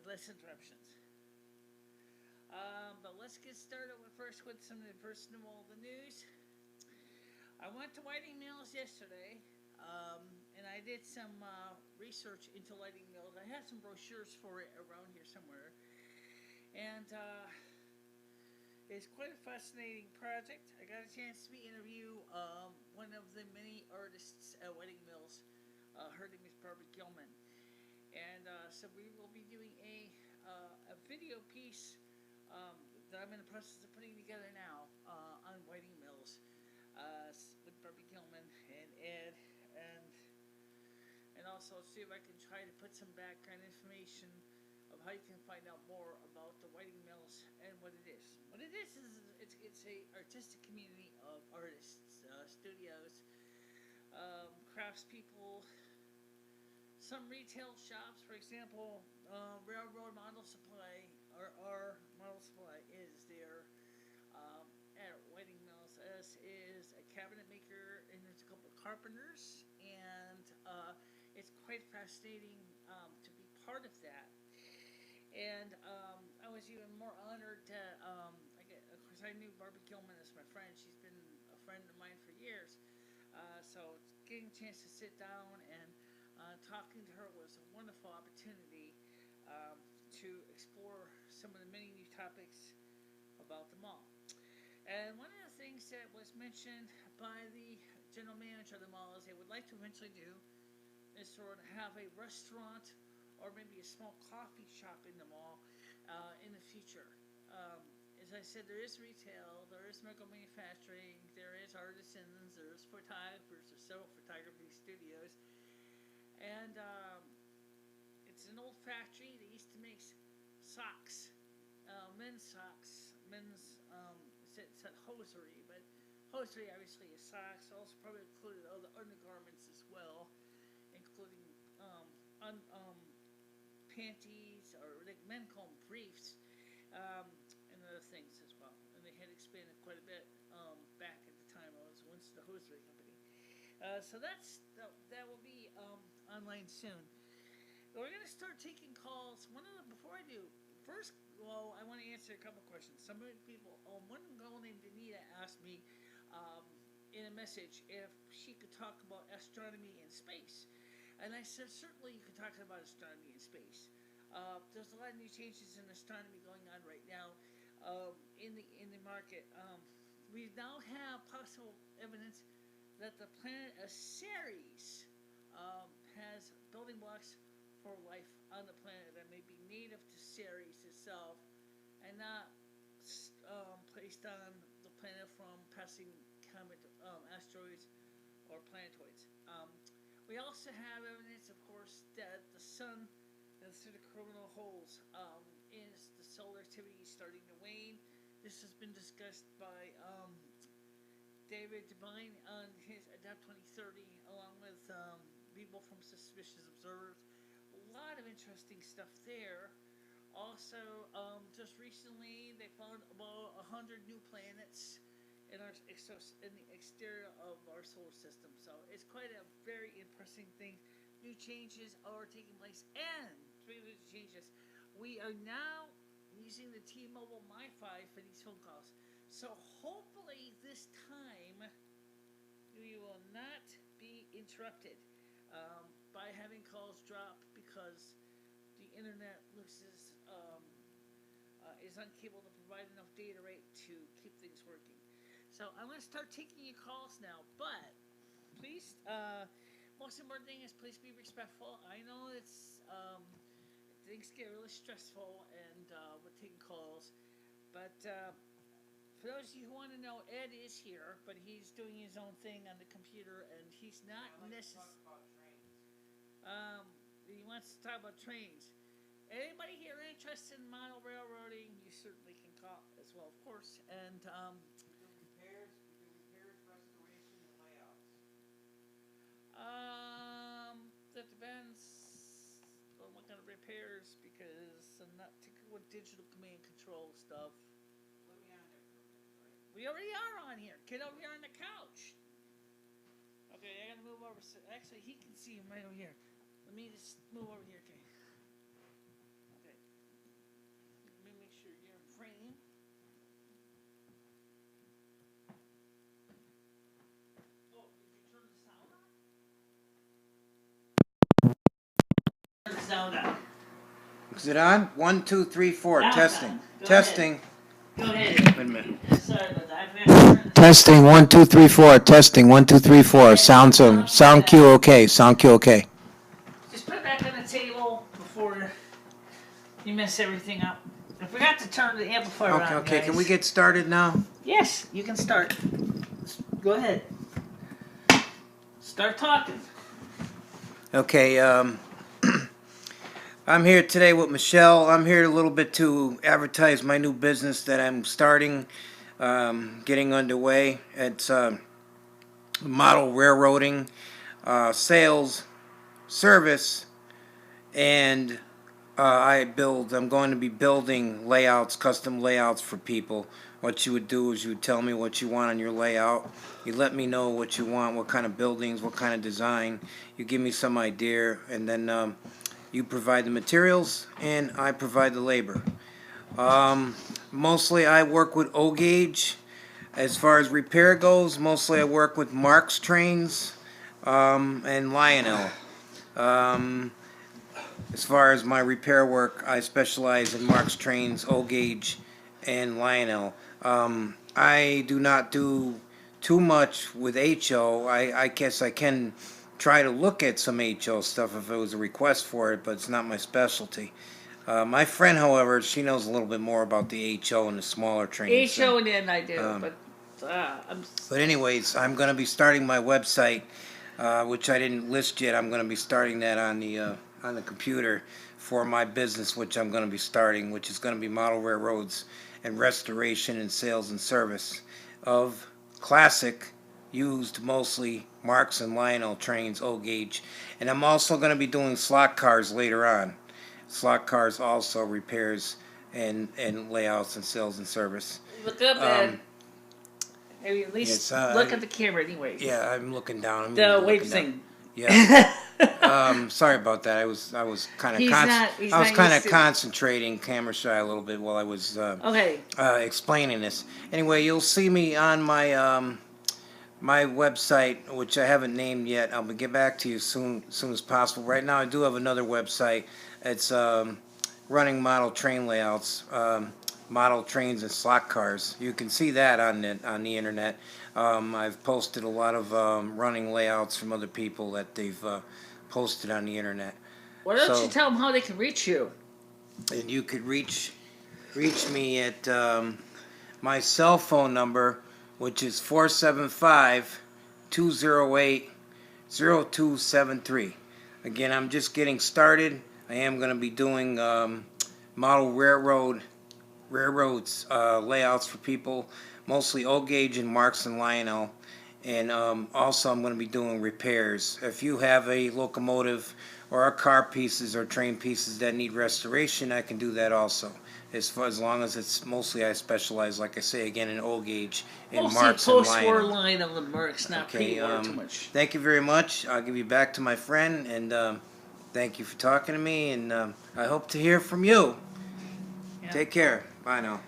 less interruptions. But let's get started first with first of all the news. I went to Whiting Mills yesterday, and I did some research into lighting mills. I have some brochures for it around here somewhere, and it's quite a fascinating project. I got a chance to interview one of the many artists at Whiting Mills. Her name is Barbara Gilman, and so we will be doing a video piece that I'm in the process of putting together now on Whiting Mills with Barbara Gilman and Ed, and also see if I can try to put some background information of how you can find out more about the Whiting Mills and what it is. What it is it's a artistic community of artists, studios, craftspeople, some retail shops. For example, Railroad Model Supply, or our Model Supply, is there at Whiting Mills, as is a cabinet maker, and there's a couple of carpenters, and it's quite fascinating to be part of that. And I was even more honored that, of course, I knew Barbara Gilman as my friend. She's been a friend of mine for years. So getting a chance to sit down and talking to her was a wonderful opportunity to explore some of the many new topics about the mall. And one of the things that was mentioned by the general manager of the mall is they would like to eventually do is sort of have a restaurant or maybe a small coffee shop in the mall in the future. As I said, there is retail, there is medical manufacturing, there is artisans, there's photographers, there's several photography studios, and it's an old factory that used to make socks, men's socks, it said hosiery, but hosiery obviously is socks. Also probably included other undergarments as well, including panties, or like men call them briefs, and other things as well. And they had expanded quite a bit back at the time I was once the hosiery company. So that will be online soon. We're going to start taking calls. Before I do, first, well, I want to answer a couple questions. Some of the people, one girl named Anita asked me in a message if she could talk about astronomy and space. And I said, certainly you can talk about astronomy and space. There's a lot of new changes in astronomy going on right now in the market. We now have possible evidence that the planet Ceres has building blocks for life on the planet that may be native to Ceres itself and not placed on the planet from passing comet asteroids or planetoids. We also have evidence, of course, that the sun and through the coronal holes is the solar activity starting to wane. This has been discussed by David Devine on his Adapt 2030, along with people from Suspicious Observers. A lot of interesting stuff there. Also, just recently, they found about 100 new planets in the exterior of our solar system. So it's quite a very interesting thing. New changes are taking place, and three new changes. We are now using the T-Mobile MiFi for these phone calls. So hopefully this time we will not be interrupted by having calls drop because the internet is unable to provide enough data rate to keep things working. So I'm going to start taking your calls now, but please, most important thing is please be respectful. I know it's things get really stressful and with taking calls, but for those of you who want to know, Ed is here, but he's doing his own thing on the computer, and he's not necessarily. He wants to talk about trains. Anybody here interested in model railroading, you certainly can call as well, of course. And we do repairs, restoration, and layouts. That depends on what kind of repairs, because I'm not particular with digital command control stuff. Let me on there for a minute, right? We already are on here. Get over here on the couch. Okay, I gotta move over. Actually, he can see him right over here. Let me just move over here, okay? Okay. Is it on? 1, 2, 3, 4. Now Testing. Go Testing. Go ahead. Wait a minute. Sorry about that. Testing. 1, 2, 3, 4. Testing. 1, 2, 3, 4. Sound cue okay. Sound cue okay. Just put it back on the table before you mess everything up. I forgot to turn the amplifier on. Okay. Guys. Can we get started now? Yes, you can start. Go ahead. Start talking. Okay. I'm here today with Michele. I'm here a little bit to advertise my new business that I'm starting, getting underway. It's model railroading, sales, service, and I'm going to be building layouts, custom layouts for people. What you would do is you would tell me what you want on your layout. You let me know what you want, what kind of buildings, what kind of design. You give me some idea, and then you provide the materials, and I provide the labor. Mostly I work with O-gauge. As far as repair goes, mostly I work with Marks trains and Lionel. As far as my repair work, I specialize in Marks trains, O-gauge, and Lionel. I do not do too much with HO. I guess I can try to look at some HO stuff if it was a request for it, but it's not my specialty. My friend, however, she knows a little bit more about the HO and the smaller trains. HO and I do, but anyways, I'm going to be starting my website, which I didn't list yet. I'm going to be starting that on the computer for my business, which I'm going to be starting, which is going to be model railroads and restoration and sales and service of classic, used mostly Marks and Lionel trains, O-gauge. And I'm also going to be doing slot cars later on. Slot cars also repairs and layouts and sales and service. Look up maybe at least look at the camera anyway. Yeah, I'm looking down. The wave thing. Yeah. Sorry about that. I was kind of concentrating, camera shy a little bit while I was explaining this. Anyway, you'll see me on my my website, which I haven't named yet. I'll get back to you soon as possible. Right now, I do have another website. It's running model train layouts, model trains and slot cars. You can see that on the internet. I've posted a lot of running layouts from other people that they've posted on the internet. Why don't you tell them how they can reach you? And you could reach me at my cell phone number, which is 475-208-0273. Again, I'm just getting started. I am going to be doing model railroads layouts for people, mostly O-gauge and Marks and Lionel. And also I'm going to be doing repairs. If you have a locomotive or a car pieces or train pieces that need restoration, I can do that also. As long as it's mostly, I specialize, like I say again, in O-gauge and Marks and Lionel. Post-war line of the Marks, not pre-war too much. Thank you very much. I'll give you back to my friend, and thank you for talking to me, and I hope to hear from you. Yeah. Take care. Bye now.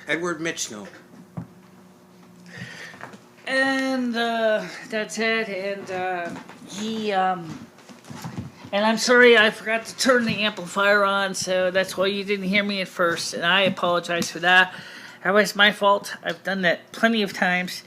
Edward Mitchell. And that's it. And and I'm sorry I forgot to turn the amplifier on, so that's why you didn't hear me at first. And I apologize for that. That was my fault. I've done that plenty of times.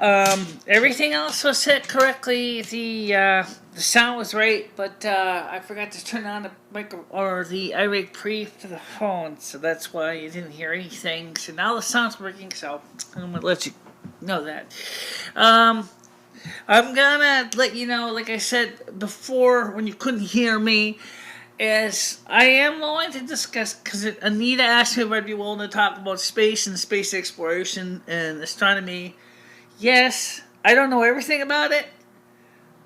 Everything else was set correctly. The sound was right, but I forgot to turn on the micro or the iRig pre for the phone, so that's why you didn't hear anything. So now the sound's working, so I'm gonna let you know that. I'm gonna let you know, like I said before when you couldn't hear me, is I am going to discuss, because Anita asked me if I'd be willing to talk about space and space exploration and astronomy. Yes, I don't know everything about it,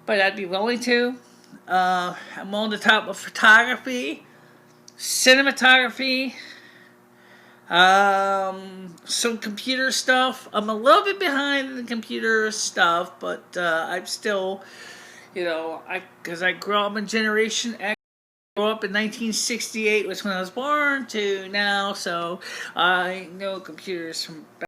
but I'd be willing to. I'm willing to talk about photography, cinematography, some computer stuff. I'm a little bit behind in the computer stuff, but I'm still, because I grew up in Generation X. I grew up in 1968 was when I was born to now, so I know computers from back